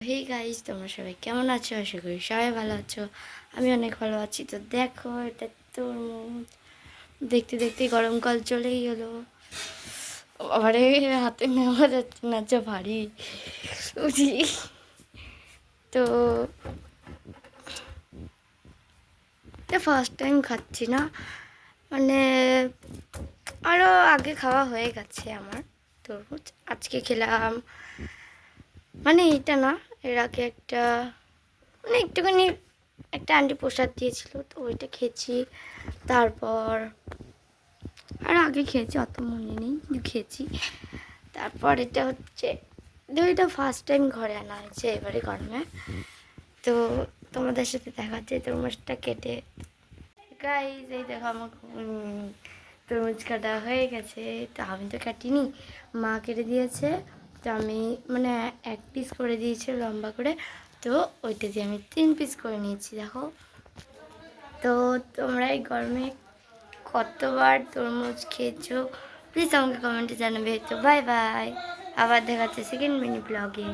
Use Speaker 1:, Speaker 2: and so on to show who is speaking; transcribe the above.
Speaker 1: Hey guys, তোমরা সবাই কেমন আছো? আশা করি সবাই ভালো আছো। আমি অনেক ভালো আছি। তো দেখো, এটা তরমুজ। দেখতে দেখতে গরমকাল চলেই হলো। আরে হাতে নেওয়া যাচ্ছে না, যা ভারী বুঝি। তো এটা ফার্স্ট টাইম খাচ্ছি না, মানে আরও আগে খাওয়া হয়ে গেছে আমার তরমুজ। আজকে খেলাম, মানে এটা না, এর আগে একটা, মানে একটুখানি একটা আন্টি প্রসাদ দিয়েছিল, তো ওইটা খেয়েছি। তারপর আর আগে খেয়েছি, অত মনে নেই, কিন্তু খেয়েছি। তারপর এটা হচ্ছে, এটা ফার্স্ট টাইম ঘরে আনা হয়েছে এবারে গরমে। তো তোমাদের সাথে দেখা হচ্ছে তরমুজটা কেটে। গাইজ, এই দেখো আমার তরমুজ কাটা হয়ে গেছে। তো আমি তো কাটিনি, মা কেটে দিয়েছে। তো আমি মানে এক পিস করে দিয়েছি লম্বা করে, তো ওইটা দিয়ে আমি 3 পিস করে নিয়েছি। দেখো, তো তোমরা এই গরমে কতবার তরমুজ খেয়েছো প্লিজ আমাকে কমেন্টে জানাবে। তো বাই বাই, আবার দেখা হচ্ছে সেকেন্ড মিনি ব্লগে।